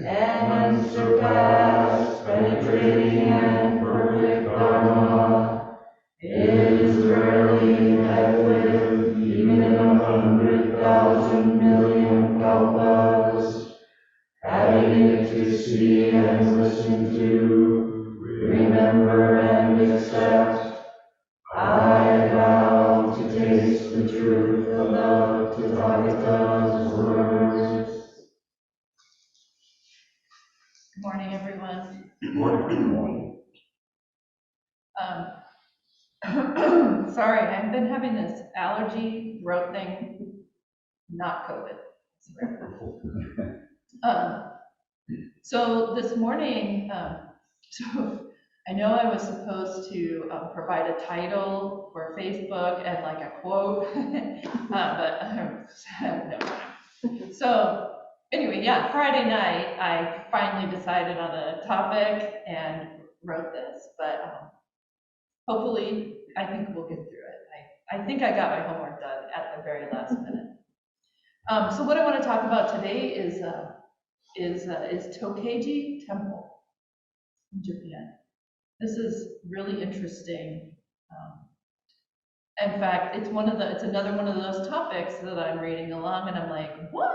and unsurpassed, penetrating and perfect Dharma is rarely met with even in 100,000 million kalpas. Having it to see and listen to, remember and accept, I vow to taste the truth of the Tathagata's words. Good morning, everyone. Good morning. Sorry, I've been having this allergy throat thing, not COVID. So this morning, so I know I was supposed to provide a title for Facebook and like a quote, but I have no time. So anyway, yeah, Friday night, I finally decided on a topic and wrote this, but hopefully, I think we'll get through it. I think I got my homework done at the very last minute. So what I want to talk about today is Tokeiji Temple in Japan. This is really interesting. In fact, it's another one of those topics that I'm reading along, and I'm like, what?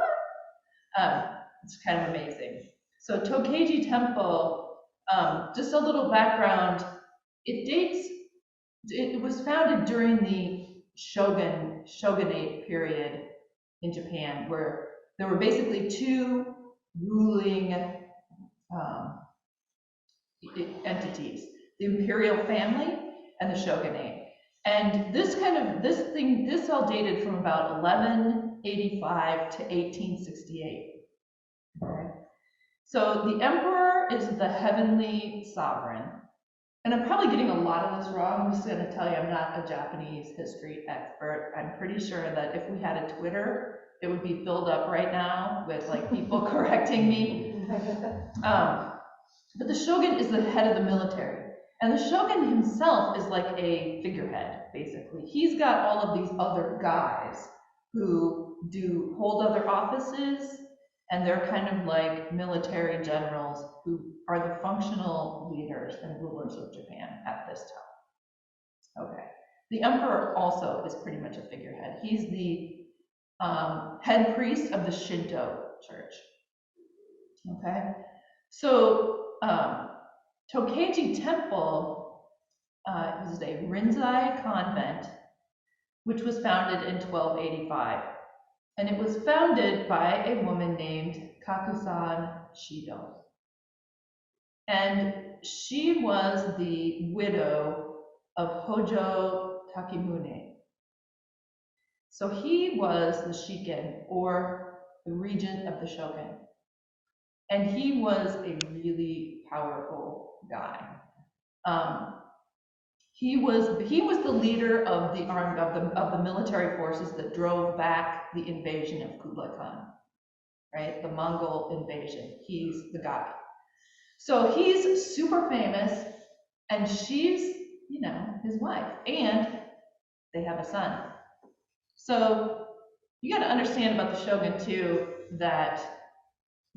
It's kind of amazing. So Tokeiji Temple, just a little background. It was founded during the shogunate period in Japan, where there were basically two ruling entities, the imperial family and the shogunate. And this all dated from about 1185 to 1868. Okay? So the emperor is the heavenly sovereign. And I'm probably getting a lot of this wrong. I'm just going to tell you I'm not a Japanese history expert. I'm pretty sure that if we had a Twitter, it would be filled up right now with like people correcting me. But the shogun is the head of the military. And the shogun himself is like a figurehead, basically. He's got all of these other guys who hold other offices, and they're kind of like military generals who are the functional leaders and rulers of Japan at this time. Okay. The emperor also is pretty much a figurehead. He's the head priest of the Shinto church. Okay. So Tokeiji Temple was a Rinzai convent, which was founded in 1285. And it was founded by a woman named Kakusan Shido. And she was the widow of Hojo Takemune. So he was the shiken, or the regent of the shogun. And he was a really powerful guy. He was the leader of the military forces that drove back the invasion of Kublai Khan, right? The Mongol invasion. He's the guy. So he's super famous, and she's, his wife, and they have a son. So you got to understand about the shogun too that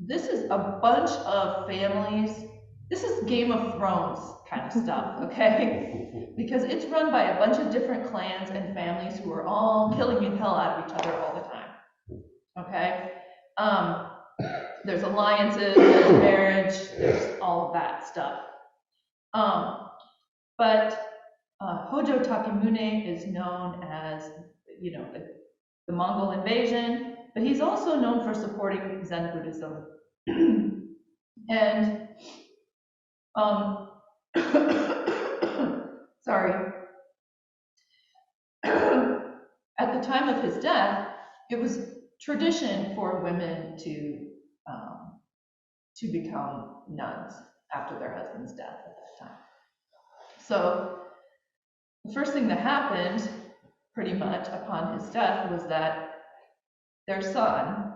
this is a bunch of families. This is Game of Thrones kind of stuff, okay? Because it's run by a bunch of different clans and families who are all killing the hell out of each other all the time, okay? There's alliances, there's marriage, there's all of that stuff. But Hojo Takemune is known as, the Mongol invasion, but he's also known for supporting Zen Buddhism. And sorry. At the time of his death, it was tradition for women to become nuns after their husband's death at that time. So the first thing that happened, pretty much upon his death, was that their son,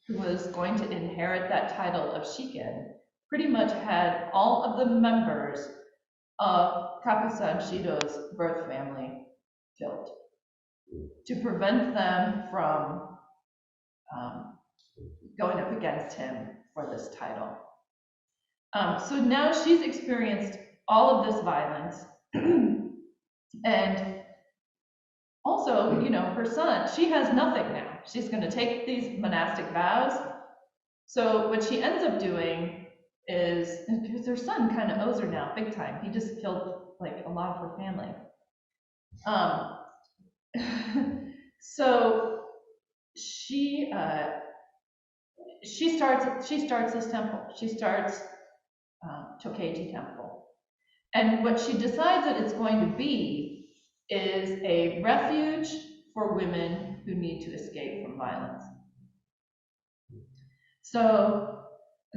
who was going to inherit that title of shiken, pretty much had all of the members of Kakusan Shido's birth family killed to prevent them from going up against him for this title. So now she's experienced all of this violence. And also, her son, she has nothing now. She's going to take these monastic vows. So what she ends up doing is, because her son kind of owes her now big time. He just killed like a lot of her family. So she starts this temple. She starts Tokeiji Temple. And what she decides that it's going to be is a refuge for women who need to escape from violence. So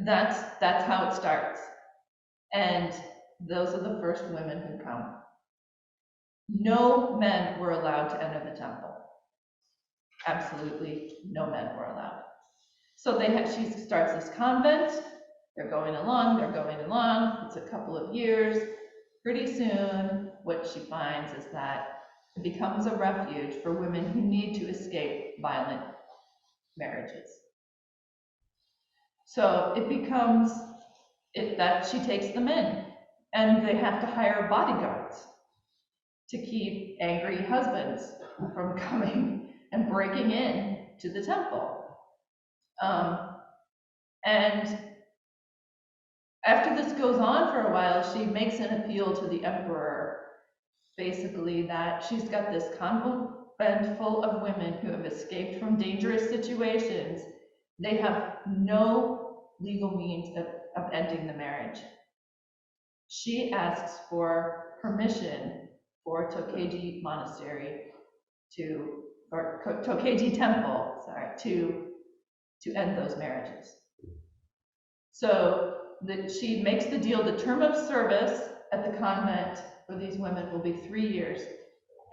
that's how it starts. And those are the first women who come. No men were allowed to enter the temple. Absolutely no men were allowed. So she starts this convent. They're going along. It's a couple of years. Pretty soon, what she finds is that it becomes a refuge for women who need to escape violent marriages. So it becomes that she takes them in, and they have to hire bodyguards to keep angry husbands from coming and breaking in to the temple. And after this goes on for a while, she makes an appeal to the emperor, basically that she's got this convent full of women who have escaped from dangerous situations. They have no legal means of ending the marriage. She asks for permission for Tokeiji Monastery or Tokeiji Temple, to end those marriages. So she makes the deal. The term of service at the convent for these women will be 3 years.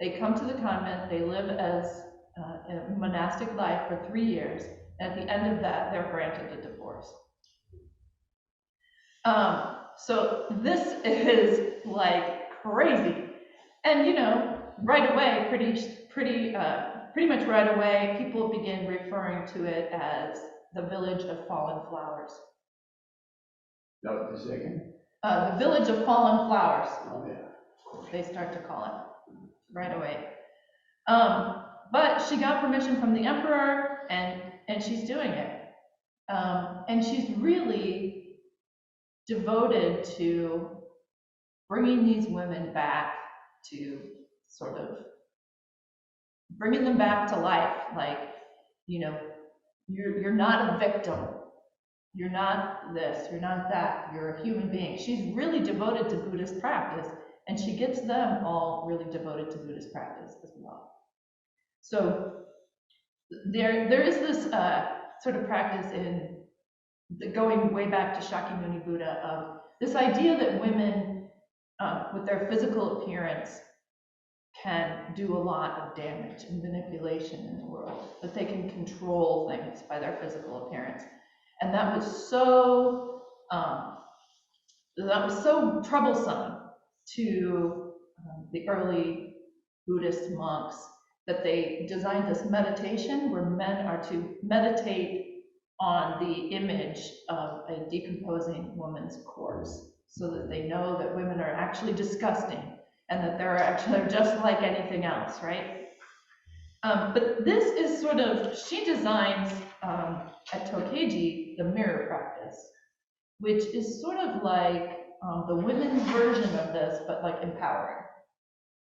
They come to the convent, they live as a monastic life for 3 years, and at the end of that, they're granted a divorce. So this is like crazy. And right away, pretty much right away, people begin referring to it as the village of fallen flowers. No, the second. The village of fallen flowers. Oh, yeah. They start to call it right away. But she got permission from the emperor, and she's doing it. And she's really devoted to bringing these women back to sort of bringing them back to life. Like, you're not a victim. You're not this, you're not that, you're a human being. She's really devoted to Buddhist practice, and she gets them all really devoted to Buddhist practice as well. So there is this sort of practice going way back to Shakyamuni Buddha of this idea that women with their physical appearance can do a lot of damage and manipulation in the world, that they can control things by their physical appearance. And that was so troublesome to the early Buddhist monks that they designed this meditation where men are to meditate on the image of a decomposing woman's corpse, so that they know that women are actually disgusting and that they're just like anything else, right? But this is sort of, she designs at Tokeiji the mirror practice, which is sort of like the women's version of this, but like empowering,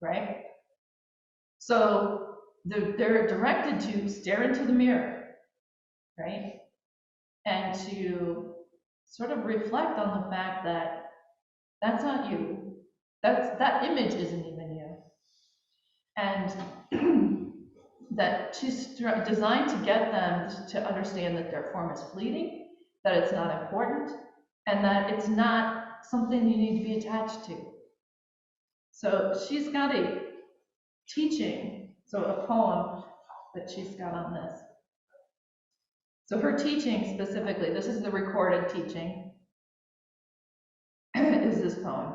right? So they're directed to stare into the mirror, right? And to sort of reflect on the fact that that's not you. That image isn't even you. And that she's designed to get them to understand that their form is fleeting, that it's not important, and that it's not something you need to be attached to. So she's got a teaching, so a poem that she's got on this. So her teaching specifically, this is the recorded teaching, is this poem.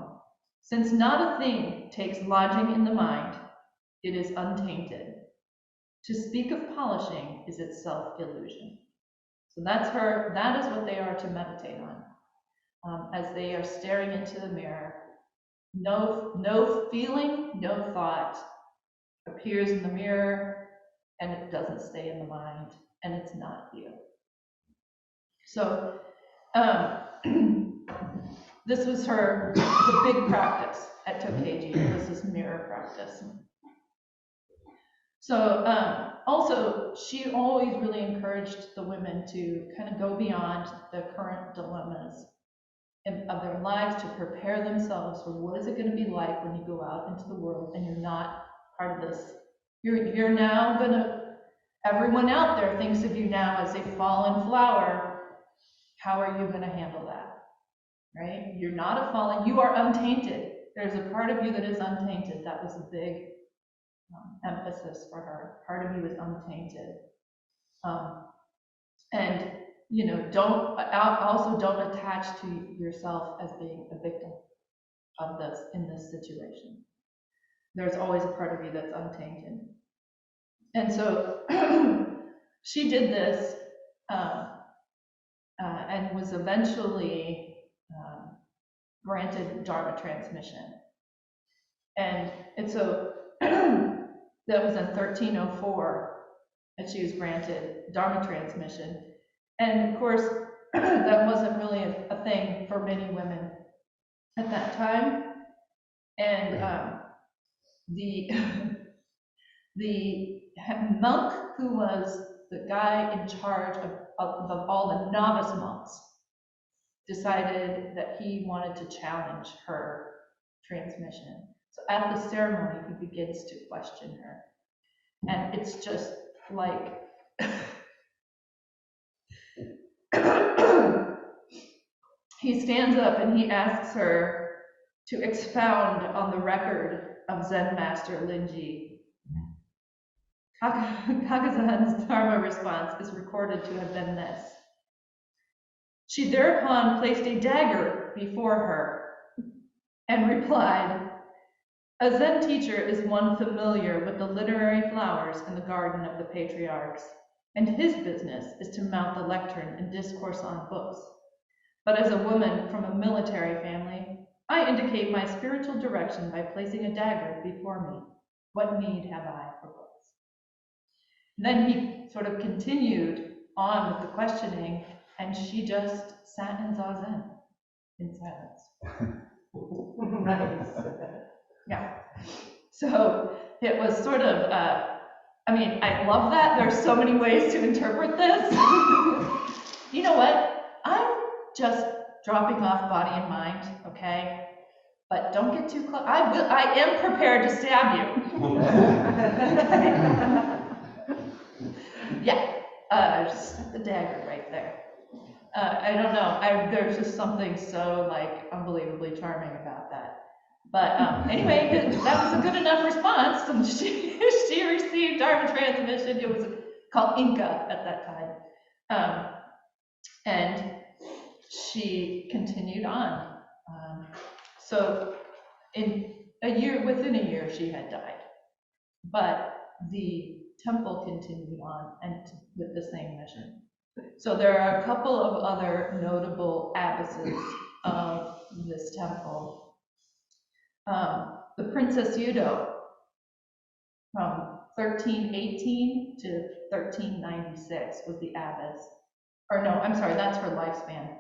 Since not a thing takes lodging in the mind, it is untainted. To speak of polishing is itself illusion. So that's her, that is what they are to meditate on, as they are staring into the mirror. No feeling, no thought appears in the mirror, and it doesn't stay in the mind, and it's not you. So this was the big practice at Tokeiji, was this mirror practice. So also, she always really encouraged the women to kind of go beyond the current dilemmas of their lives, to prepare themselves for what is it going to be like when you go out into the world and you're not part of this. You're now going to, everyone out there thinks of you now as a fallen flower. How are you going to handle that? Right? You're not a fallen, you are untainted. There's a part of you that is untainted. That was a big emphasis for her. Part of you is untainted. And you know, don't attach to yourself as being a victim of this in this situation. There's always a part of you that's untainted. And so she did this and was eventually granted Dharma transmission. And so that was in 1304 that she was granted Dharma transmission. And of course, that wasn't really a thing for many women at that time. And the monk who was the guy in charge of all the novice monks decided that he wanted to challenge her transmission. So at the ceremony, he begins to question her. And it's just like, he stands up and he asks her to expound on the record of Zen Master Linji. Kakazan's Dharma response is recorded to have been this. She thereupon placed a dagger before her and replied, "A Zen teacher is one familiar with the literary flowers in the garden of the patriarchs, and his business is to mount the lectern and discourse on books. But as a woman from a military family, I indicate my spiritual direction by placing a dagger before me. What need have I for books?" And then he sort of continued on with the questioning, and she just sat in zazen in silence. Nice. Yeah. So it was sort of, I mean, I love that. There's so many ways to interpret this. You know what? I'm just dropping off body and mind, okay? But don't get too close. I am prepared to stab you. Yeah, just set the dagger right there. I don't know. There's just something so like unbelievably charming about that. But anyway, that was a good enough response. And she received Dharma transmission. It was called Inca at that time. And she continued on. So within a year, she had died. But the temple continued on and with the same mission. So there are a couple of other notable abbesses of this temple. The Princess Yudo, from 1318 to 1396 was the abbess. Or no, I'm sorry, that's her lifespan.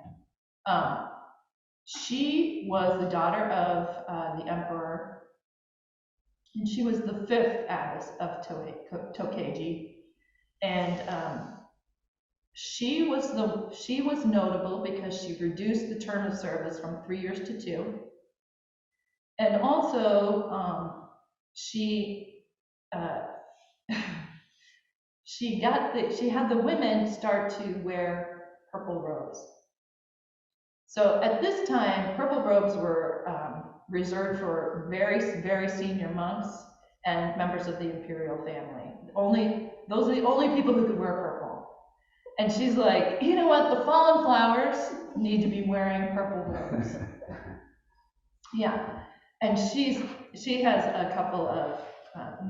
She was the daughter of the emperor, and she was the 5th abbess of Tokeiji. And she was notable because she reduced the term of service from 3 years to 2. And also, she had the women start to wear purple robes. So at this time, purple robes were reserved for very, very senior monks and members of the imperial family. Those are the only people who could wear purple. And she's like, you know what? The fallen flowers need to be wearing purple robes. Yeah. And she has a couple of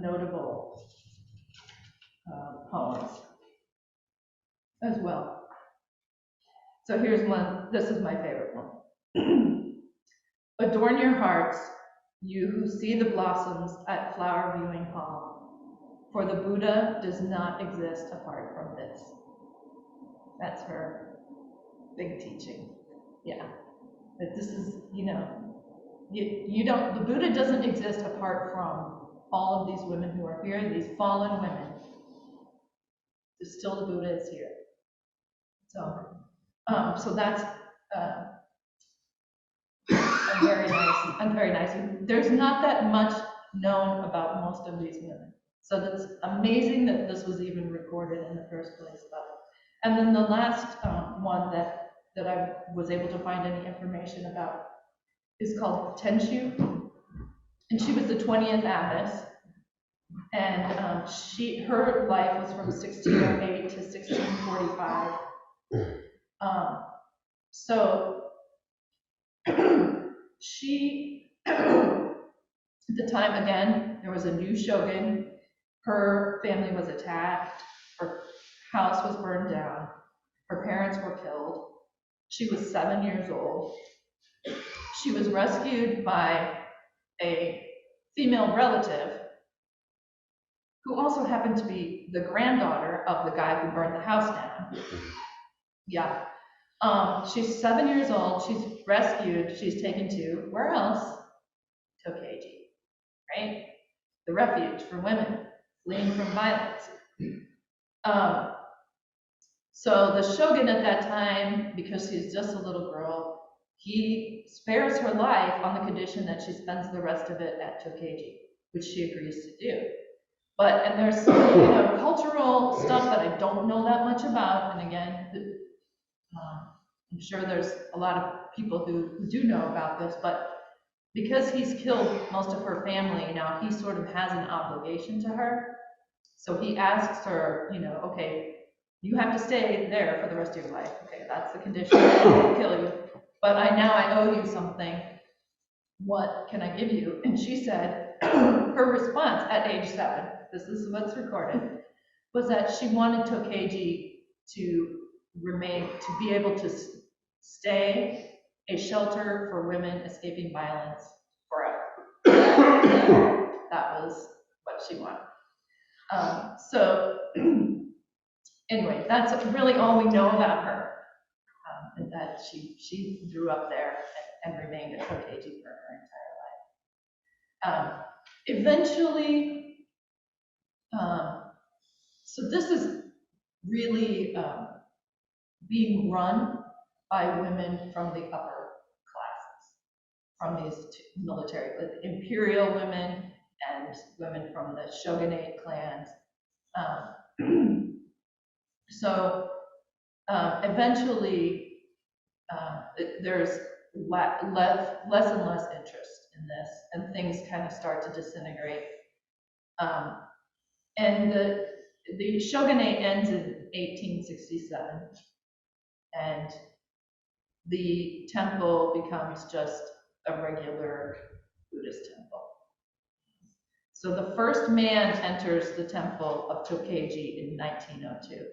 notable poems as well. So here's one, this is my favorite one. Adorn your hearts, you who see the blossoms at flower viewing hall, for the Buddha does not exist apart from this. That's her big teaching. Yeah. But this is, you don't, the Buddha doesn't exist apart from all of these women who are here, these fallen women. There's still the Buddha is here. So that's very nice. There's not that much known about most of these women. So that's amazing that this was even recorded in the first place. And then the last one that I was able to find any information about is called Tenshu. And she was the 20th abbess. And her life was from 1608 to 1645. So she, at the time, again, there was a new shogun. Her family was attacked. Her house was burned down. Her parents were killed. She was 7 years old. She was rescued by a female relative who also happened to be the granddaughter of the guy who burned the house down. Yeah. She's 7 years old. She's rescued. She's taken to, where else? Tokeiji, right? The refuge for women fleeing from violence. So the shogun at that time, because she's just a little girl, he spares her life on the condition that she spends the rest of it at Tokeiji, which she agrees to do. And there's cultural stuff that I don't know that much about, and again, I'm sure there's a lot of people who do know about this, but because he's killed most of her family now, he sort of has an obligation to her. So he asks her, okay, you have to stay there for the rest of your life. Okay, that's the condition. I won't kill you. But I owe you something. What can I give you? And she said, her response at age 7, this is what's recorded, was that she wanted Tokeiji to be able to stay a shelter for women escaping violence forever. That was what she wanted. So anyway, that's really all we know about her, and that she grew up there and remained at Tokeiji for her entire life. Eventually, so this is really being run by women from the upper classes, from these military, like imperial women and women from the shogunate clans. So eventually, there's less and less interest in this, and things kind of start to disintegrate. And the shogunate ends in 1867, and the temple becomes just a regular Buddhist temple. So the first man enters the temple of Tokeiji in 1902.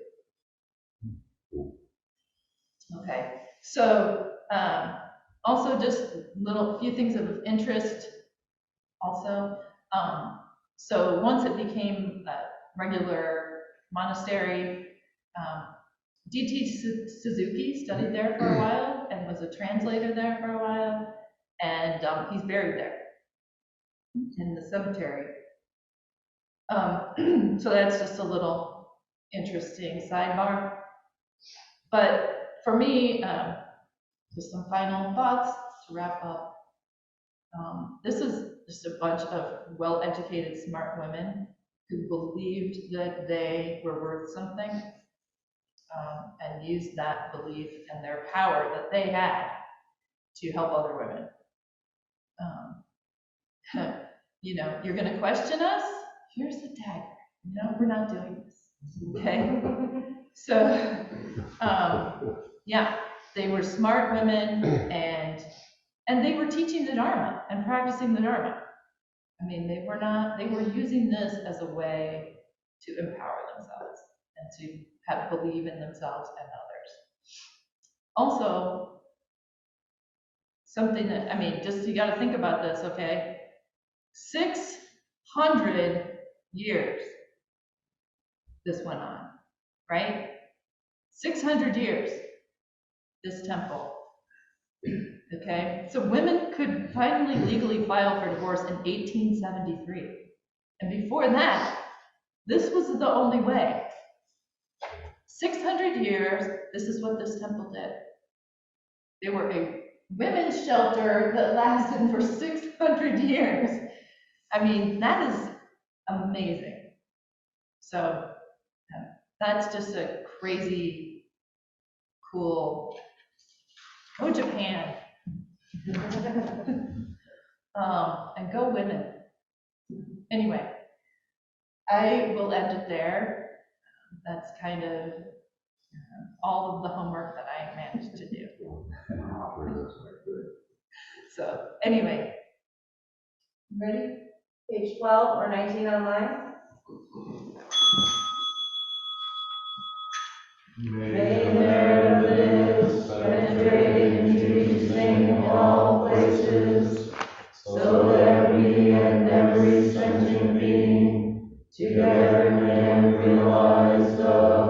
Okay, so also just few things of interest also. So once it became a regular monastery, D.T. Suzuki studied there for a while and was a translator there for a while, and he's buried there in the cemetery. So that's just a little interesting sidebar. But for me, just some final thoughts to wrap up. This is just a bunch of well-educated, smart women who believed that they were worth something, and used that belief and their power that they had to help other women. You're going to question us? Here's the dagger. No, we're not doing this. Okay? So, yeah, they were smart women, and they were teaching the Dharma and practicing the Dharma. I mean, they were using this as a way to empower themselves and to believe in themselves and others. Also, something that, I mean, just you got to think about this, okay? 600 years this went on, right? 600 years, this temple. Okay, so women could finally legally file for divorce in 1873. And before that, this was the only way. 600 years, this is what this temple did. They were a women's shelter that lasted for 600 years. I mean, that is amazing. So that's just a crazy, cool, go Japan. And go women. Anyway, I will end it there. That's kind of all of the homework that I managed to do. So anyway, ready? Page 12 or 19 online. May the merit of this penetrate into each thing in all places, so that we and every sentient being together can realize the